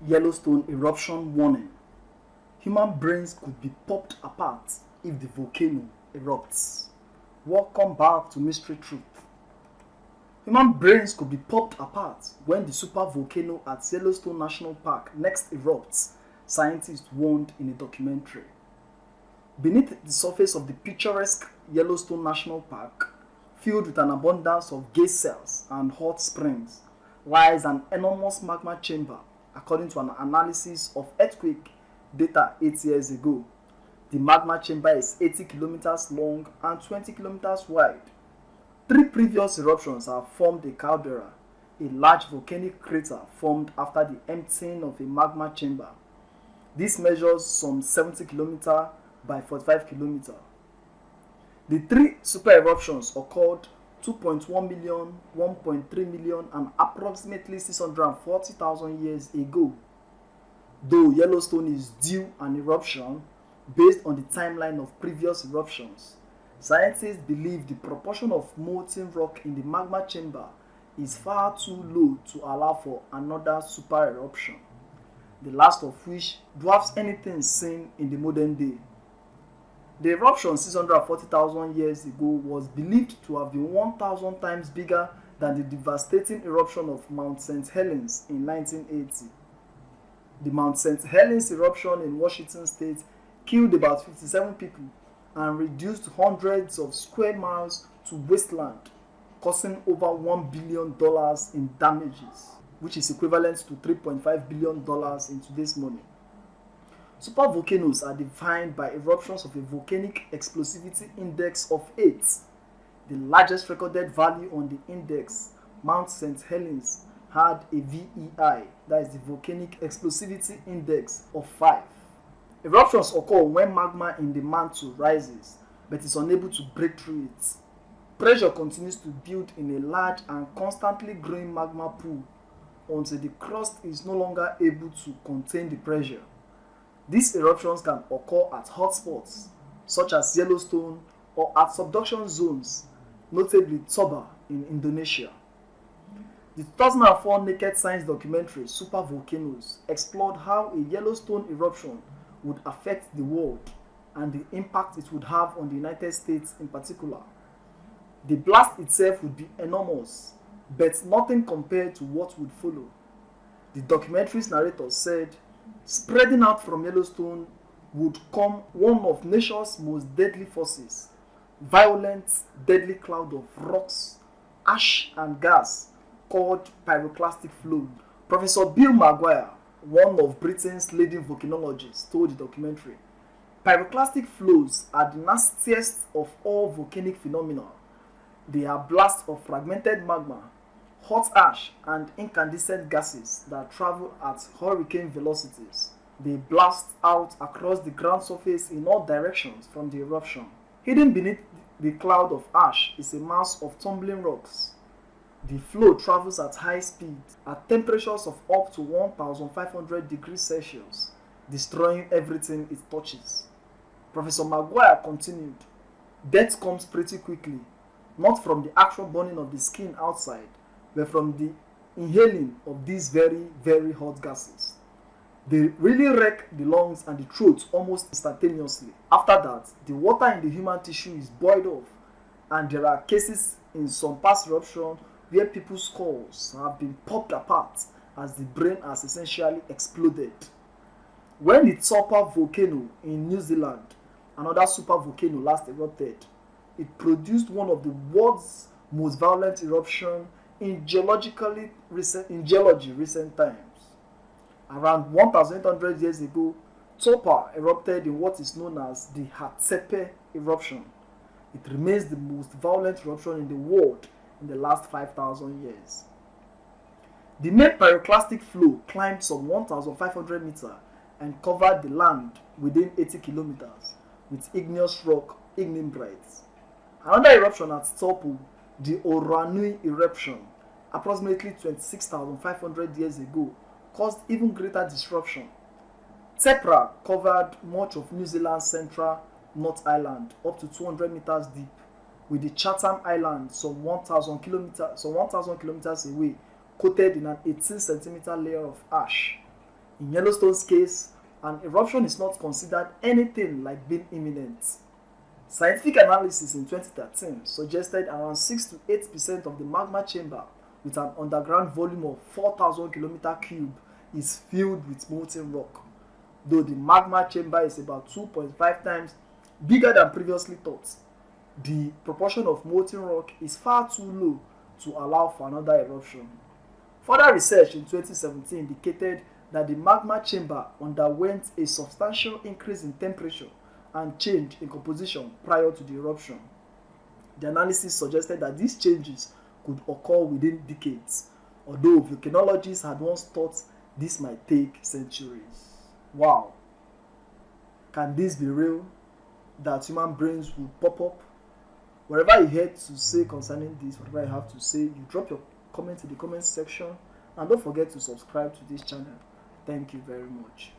Yellowstone Eruption Warning. Human brains could be popped apart if the volcano erupts. Welcome back to Mystery Truth. Human brains could be popped apart when the supervolcano at Yellowstone National Park next erupts, scientists warned in a documentary. Beneath the surface of the picturesque Yellowstone National Park, filled with an abundance of geysers and hot springs, lies an enormous magma chamber, according to an analysis of earthquake data 8 years ago. The magma chamber is 80 kilometers long and 20 kilometers wide. 3 previous eruptions have formed a caldera, a large volcanic crater formed after the emptying of a magma chamber. This measures some 70 km by 45 km. The 3 super eruptions occurred 2.1 million, 1.3 million, and approximately 640,000 years ago. Though Yellowstone is due an eruption based on the timeline of previous eruptions, scientists believe the proportion of molten rock in the magma chamber is far too low to allow for another super eruption, the last of which dwarfs anything seen in the modern day. The eruption 640,000 years ago was believed to have been 1,000 times bigger than the devastating eruption of Mount St. Helens in 1980. The Mount St. Helens eruption in Washington state killed about 57 people and reduced hundreds of square miles to wasteland, causing over $1 billion in damages, which is equivalent to $3.5 billion in today's money. Supervolcanoes are defined by eruptions of a volcanic explosivity index of 8. The largest recorded value on the index, Mount St. Helens, had a VEI, that is the volcanic explosivity index, of 5. Eruptions occur when magma in the mantle rises but is unable to break through it. Pressure continues to build in a large and constantly growing magma pool until the crust is no longer able to contain the pressure. These eruptions can occur at hotspots such as Yellowstone or at subduction zones, notably Toba in Indonesia. The 2004 Naked Science documentary Supervolcanoes explored how a Yellowstone eruption would affect the world and the impact it would have on the United States in particular. The blast itself would be enormous, but nothing compared to what would follow. The documentary's narrator said, "Spreading out from Yellowstone would come one of nature's most deadly forces, violent, deadly cloud of rocks, ash and gas called pyroclastic flow." Professor Bill Maguire, one of Britain's leading volcanologists, told the documentary, "Pyroclastic flows are the nastiest of all volcanic phenomena. They are blasts of fragmented magma, hot ash, and incandescent gases that travel at hurricane velocities. They blast out across the ground surface in all directions from the eruption. Hidden beneath the cloud of ash is a mass of tumbling rocks. The flow travels at high speed at temperatures of up to 1,500 degrees Celsius, destroying everything it touches." Professor Maguire continued, "Death comes pretty quickly, not from the actual burning of the skin outside, but from the inhaling of these very, very hot gases. They really wreck the lungs and the throat almost instantaneously. After that, the water in the human tissue is boiled off, and there are cases in some past eruptions where people's skulls have been popped apart as the brain has essentially exploded." When the Taupo volcano in New Zealand, another supervolcano, last erupted, it produced one of the world's most violent eruptions in geology recent times. Around 1,800 years ago, Taupo erupted in what is known as the Hatepe eruption. It remains the most violent eruption in the world in the last 5,000 years. The main pyroclastic flow climbed some 1,500 meters and covered the land within 80 kilometers with igneous rock ignimbrites. Another eruption at Taupo, the Oranui eruption, approximately 26,500 years ago, caused even greater disruption. Tepra covered much of New Zealand's central North Island up to 200 meters deep, with the Chatham Islands some 1,000 kilometers away, coated in an 18 centimeter layer of ash. In Yellowstone's case, an eruption is not considered anything like being imminent. Scientific analysis in 2013 suggested around 6 to 8% of the magma chamber with an underground volume of 4,000 km3 is filled with molten rock, though the magma chamber is about 2.5 times bigger than previously thought. The proportion of molten rock is far too low to allow for another eruption. Further research in 2017 indicated that the magma chamber underwent a substantial increase in temperature and change in composition prior to the eruption. The analysis suggested that these changes could occur within decades, although volcanologists had once thought this might take centuries. Wow! Can this be real? That human brains would pop up? Whatever you had to say concerning this, whatever you have to say, you drop your comment in the comment section, and don't forget to subscribe to this channel. Thank you very much.